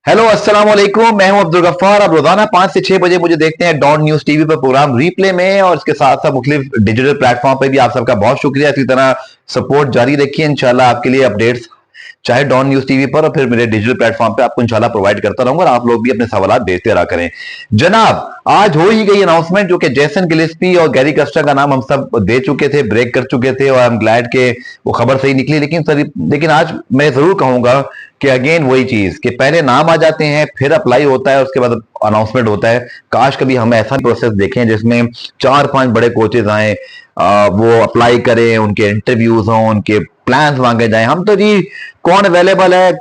Hello अस्सलाम वालेकुम। मैं हूं अब्दुल गफ्फार। अब रोजाना 5 से 6 बजे मुझे देखते हैं डॉन न्यूज टीवी पर प्रोग्राम रीप्ले में, और इसके साथ साथ मुख्तलिफ डिजिटल प्लेटफॉर्म पे भी आप सबका बहुत शुक्रिया। इसी तरह सपोर्ट जारी रखिए। इंशाल्लाह आपके लिए अपडेट्स चाहे डॉन न्यूज टीवी पर और फिर मेरे डिजिटल प्लेटफॉर्म पे आपको इंशाल्लाह प्रोवाइड करता रहूंगा, और आप लोग भी अपने सवाल भेजते रहा करें। जनाब, आज हो ही गई अनाउंसमेंट, जो कि जेसन गिलेस्पी और गैरी कस्टर का नाम हम सब दे चुके थे, ब्रेक कर चुके थे, और आई एम ग्लैड के वो खबर सही निकली। लेकिन आज मैं जरूर कहूंगा कि अगेन वही चीज कि पहले नाम आ जाते हैं, फिर अप्लाई होता है, उसके बाद अनाउंसमेंट होता है। काश कभी हम ऐसा प्रोसेस देखें जिसमें 4-5 बड़े कोचेस आए, वो अप्लाई करें, उनके इंटरव्यूज हों, उनके प्लान्स मांगे जाएं। हम तो जी कौन अवेलेबल है,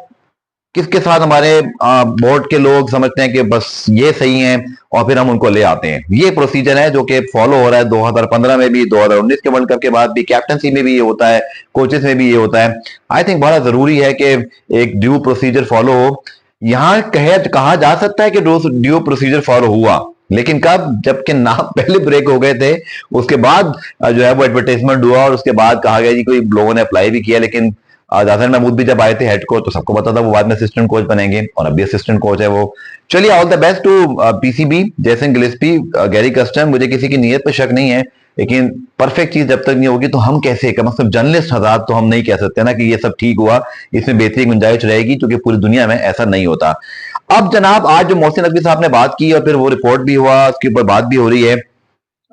किसके साथ हमारे बोर्ड के लोग समझते हैं कि बस ये सही है, और फिर हम उनको ले आते हैं। ये प्रोसीजर है जो कि फॉलो हो रहा है 2015 में भी, 2019 के वर्ल्ड कप के बाद भी, कैप्टनसी में भी ये होता है, कोचेस में भी ये होता है। आई थिंक बड़ा जरूरी है कि एक ड्यू प्रोसीजर फॉलो हो। यहाँ कहा जा सकता है कि ड्यू प्रोसीजर फॉलो हुआ, लेकिन कब? जबकि नाम पहले ब्रेक हो गए थे, उसके बाद जो है वो एडवर्टाइजमेंट हुआ, और उसके बाद कहा गया जी कोई लोगों ने अप्लाई भी किया। लेकिन जाफर महमूद भी जब आए थे हेड कोच, तो सबको पता था वो बाद में असिस्टेंट कोच बनेंगे, और अभी असिस्टेंट कोच है वो। चलिए, all the best to PCB, Jason Gillespie, Gary Kirsten. मुझे किसी की नीयत पे शक नहीं है, लेकिन परफेक्ट चीज जब तक नहीं होगी तो हम कैसे, कम से कम जर्नलिस्ट हजरात तो हम नहीं कह सकते ना कि ये सब ठीक हुआ, इसमें बेहतरी की गुंजाइश रहेगी, क्योंकि पूरी दुनिया में ऐसा नहीं होता। अब जनाब, आज जो मोहसिन नकवी साहब ने बात की, और फिर वो रिपोर्ट भी हुआ, उसके ऊपर बात भी हो रही है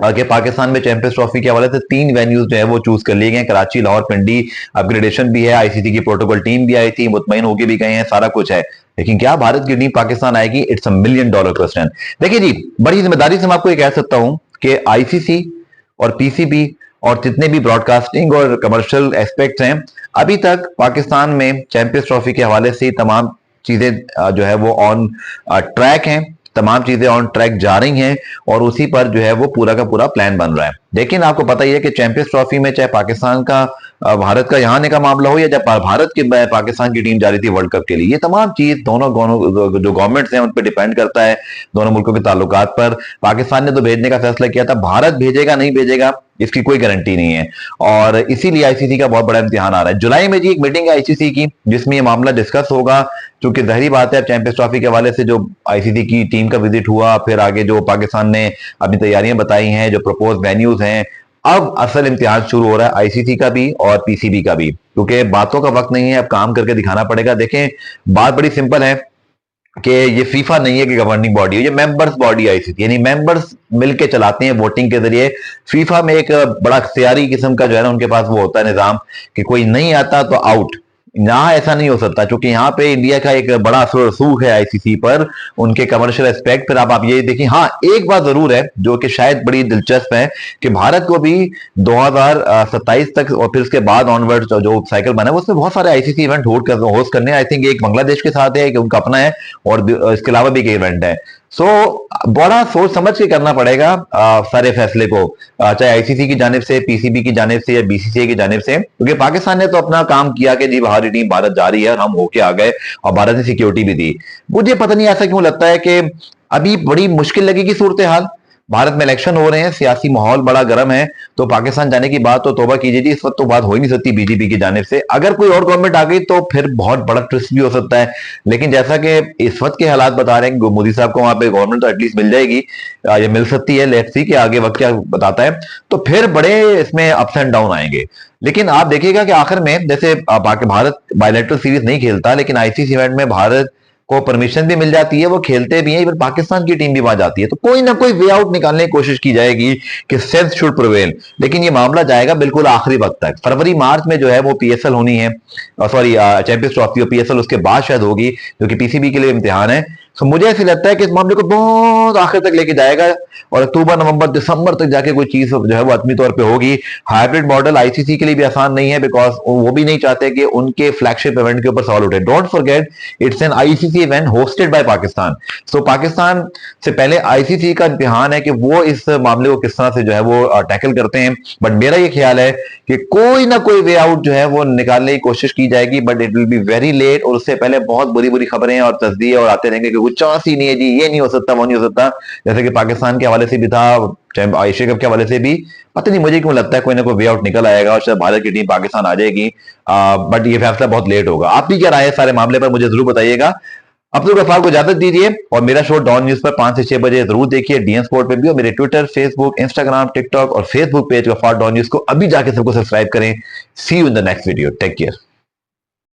कि पाकिस्तान में चैंपियंस ट्रॉफी के हवाले से 3 वेन्यूज जो है वो चूज कर लिए गए, कराची, लाहौर, पिंडी। अपग्रेडेशन भी है, आईसीसी की प्रोटोकॉल टीम भी आई थी, मुतमईन होके भी गए हैं, सारा कुछ है। लेकिन क्या भारत की टीम पाकिस्तान आएगी? It's a million dollar question. देखिए जी, बड़ी जिम्मेदारी से मैं आपको ये कह सकता हूं कि आईसीसी और पीसीबी और जितने भी ब्रॉडकास्टिंग और कमर्शियल एस्पेक्ट्स हैं, अभी तक पाकिस्तान में चैंपियंस ट्रॉफी के हवाले से तमाम चीजें जो है वो ऑन ट्रैक हैं, तमाम चीजें ऑन ट्रैक जा रही हैं, और उसी पर जो है वो पूरा का पूरा प्लान बन रहा है। लेकिन आपको पता ही है कि चैंपियंस ट्रॉफी में चाहे पाकिस्तान का भारत का यहाँ आने का मामला हो, या जब भारत की पाकिस्तान की टीम जा रही थी वर्ल्ड कप के लिए, ये तमाम चीज दोनों जो गवर्नमेंट्स हैं उन पर डिपेंड करता है, दोनों मुल्कों के ताल्लुकात पर। पाकिस्तान ने तो भेजने का फैसला किया था, भारत भेजेगा नहीं भेजेगा इसकी कोई गारंटी नहीं है, और इसीलिए आईसीसी का बहुत बड़ा इम्तिहान आ रहा है। जुलाई में जी एक मीटिंग है आईसीसी की, जिसमें ये मामला डिस्कस होगा। क्योंकि जहरी बात है, चैंपियंस ट्रॉफी के हवाले से जो आईसीसी की टीम का विजिट हुआ, फिर आगे जो पाकिस्तान ने अपनी तैयारियां बताई हैं, जो प्रपोज वेन्यूज हैं, अब असल इम्तिहान शुरू हो रहा है आईसीसी का भी और पीसीबी का भी, क्योंकि बातों का वक्त नहीं है, अब काम करके दिखाना पड़ेगा। देखें, बात बड़ी सिंपल है कि ये फीफा नहीं है कि गवर्निंग बॉडी है, ये मेंबर्स बॉडी आईसीसी, यानी मेंबर्स मिलके चलाते हैं वोटिंग के जरिए। फीफा में एक बड़ा अख्तियारी किस्म का जो है ना उनके पास वो होता है निजाम, कि कोई नहीं आता तो आउट। यहाँ ऐसा नहीं हो सकता, क्योंकि यहाँ पे इंडिया का एक बड़ा असर रसूख है आईसीसी पर, उनके कमर्शियल एस्पेक्ट पर। आप ये देखिए, हाँ एक बात जरूर है जो कि शायद बड़ी दिलचस्प है, कि भारत को भी 2027 तक और फिर उसके बाद ऑनवर्ड जो साइकिल बना है उसमें बहुत सारे आईसीसी इवेंट होस्ट करने हैं। आई थिंक एक बांग्लादेश के साथ है, एक उनका अपना है, और इसके अलावा भी एक इवेंट है। सो बड़ा सोच समझ के करना पड़ेगा सारे फैसले को, चाहे आईसीसी की जानिब से, पीसीबी की जानिब से, या बीसीसीआई की जानिब से, क्योंकि पाकिस्तान ने तो अपना काम किया कि जी बाहरी टीम भारत जा रही है, और हम होके आ गए, और भारत ने सिक्योरिटी भी दी। मुझे पता नहीं ऐसा क्यों लगता है कि अभी बड़ी मुश्किल लगेगी सूरत हाल। भारत में इलेक्शन हो रहे हैं, सियासी माहौल बड़ा गर्म है, तो पाकिस्तान जाने की बात तो तौबा कीजिए जी, इस वक्त तो बात हो ही नहीं सकती बीजेपी की जानिब से। अगर कोई और गवर्नमेंट आ गई तो फिर बहुत बड़ा ट्विस्ट भी हो सकता है। लेकिन जैसा कि इस वक्त के हालात बता रहे हैं कि मोदी साहब को वहां पे गवर्नमेंट तो एटलीस्ट मिल जाएगी, या मिल सकती है, लेट्स सी कि आगे वक्त क्या बताता है। तो फिर बड़े इसमें अप्स एंड डाउन आएंगे। लेकिन आप देखिएगा कि आखिर में, जैसे भारत बायलैटरल सीरीज नहीं खेलता, लेकिन आईसीसी इवेंट में भारत को परमिशन भी मिल जाती है, वो खेलते भी हैं, इवन पाकिस्तान की टीम भी वहां जाती है। तो कोई ना कोई वे आउट निकालने की कोशिश की जाएगी कि सेंस शुड प्रिवेल। लेकिन ये मामला जाएगा बिल्कुल आखिरी वक्त तक। फरवरी मार्च में जो है वो पीएसएल होनी है, सॉरी चैंपियंस ट्रॉफी और पीएसएल उसके बाद शायद होगी, जो कि पीसीबी के लिए इम्तिहान है। तो मुझे ऐसे लगता है कि इस मामले को बहुत आखिर तक लेके जाएगा, और अक्टूबर, नवंबर, दिसंबर तक जाके कोई चीज जो है वो हतमी तौर पे होगी। हाइब्रिड मॉडल आईसीसी के लिए भी आसान नहीं है, बिकॉज वो भी नहीं चाहते कि उनके फ्लैगशिप इवेंट के ऊपर सवाल उठे। Don't forget, it's an ICC event hosted by Pakistan. So Pakistan से पहले आईसीसी का इम्तिहान है कि वो इस मामले को किस तरह से जो है वो टैकल करते हैं। बट मेरा ये ख्याल है कि कोई ना कोई वे आउट जो है वो निकालने की कोशिश की जाएगी, but it will be very late, और उससे पहले बहुत बुरी बुरी खबरें और तस्दीक और आते रहेंगे कि कुछ चांस ही नहीं है जी, ये नहीं हो सकता, वो नहीं हो सकता। जैसे कि पाकिस्तान के हवाले से भी था, चाहे एशिया कप के हवाले से भी। पता नहीं मुझे क्यों लगता है कोई ना कोई वे आउट निकल आएगा, और शायद भारत की टीम पाकिस्तान आ जाएगी। बट ये फैसला बहुत लेट होगा। आपकी क्या राय है सारे मामले पर, मुझे जरूर बताइएगा। अब्दुल गफ्फार को इजाजत दीजिए और मेरा शो डॉन न्यूज पर 5 से 6 बजे जरूर देखिए, डीएन स्पोर्ट पे भी, और मेरे ट्विटर, फेसबुक, इंस्टाग्राम, टिकटॉक और Facebook page Gaffar don news को अभी जाके सबको सब्सक्राइब करें। See you in the next video, take care.